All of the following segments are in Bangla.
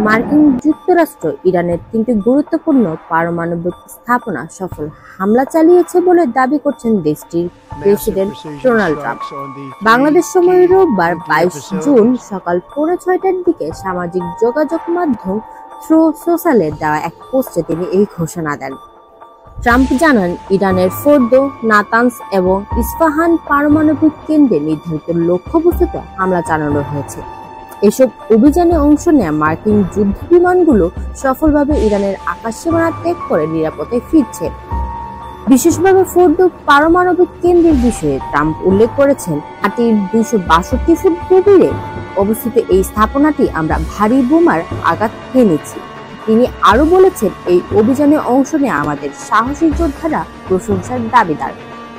মার্কিন যুক্তরাষ্ট্র ইরানের ৩টি গুরুত্বপূর্ণ পারমাণবিক স্থাপনা সফল হামলা চালিয়েছে বলে দাবি করছেন দেশটির প্রেসিডেন্ট ডোনাল্ড ট্রাম্প। বাংলাদেশ সময় রোববার ২২ জুন সকাল ৫:৩০টার দিকে সামাজিক যোগাযোগ মাধ্যম থ্রু সোশ্যালে দেওয়া এক পোস্টে তিনি এই ঘোষণা দেন। ট্রাম্প জানান, ইরানের ফোর্দো, নাতানস এবং ইস্পাহান পারমাণবিক কেন্দ্রে নির্ধারিত লক্ষ্যবস্তুতে হামলা চালানো হয়েছে। এসব অভিযানে অংশ নেওয়া মার্কিন যুদ্ধ বিমানগুলো সফলভাবে ইরানের আকাশ সীমানা ত্যাগ করে নিরাপদে ফিরছে। বিশেষভাবে ফোর্দো পারমাণবিক কেন্দ্রের বিষয়ে ট্রাম্প উল্লেখ করেছেন, মাটির ২৬২ ফুট গভীরে অবস্থিত এই স্থাপনাটি আমরা ভারী বোমার আঘাত হেনেছি। তিনি আরো বলেছেন, এই অভিযানে অংশ নেওয়া আমাদের সাহসী যোদ্ধারা প্রশংসার দাবিদার।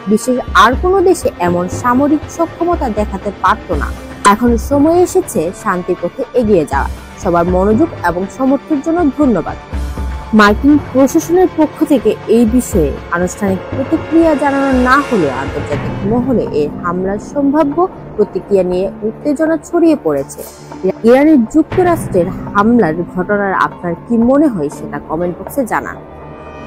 বিশ্বের আর কোনো দেশে এমন সামরিক সক্ষমতা দেখাতে পারত না। এখন সময় এসেছে শান্তির পথে এগিয়ে যাওয়া। সবার মনোযোগ এবং সমর্থনের জন্য ধন্যবাদ। মার্কিন প্রশাসনের পক্ষ থেকে এই বিষয়ে আনুষ্ঠানিক প্রতিক্রিয়া জানানো না হলেও আন্তর্জাতিক মহলে এই হামলার সম্ভাব্য প্রতিক্রিয়া নিয়ে উত্তেজনা ছড়িয়ে পড়েছে। ইরানের যুক্তরাষ্ট্রের হামলার ঘটনার আপনার কি মনে হয় সেটা কমেন্ট বক্সে জানান।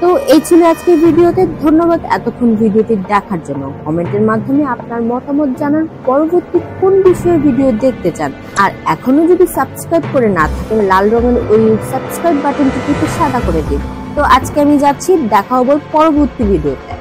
তো এই ছিল আজকের ভিডিওতে। ধন্যবাদ এতক্ষণ ভিডিওটি দেখার জন্য। কমেন্টের মাধ্যমে আপনার মতামত জানান, পরবর্তী কোন বিষয়ে ভিডিও দেখতে চান। আর এখনো যদি সাবস্ক্রাইব করে না থাকেন, লাল রঙের ওই সাবস্ক্রাইব বাটনটি টিপে সাদা করে দিন। তো আজকে আমি যাচ্ছি, দেখা হবে পরবর্তী ভিডিওতে।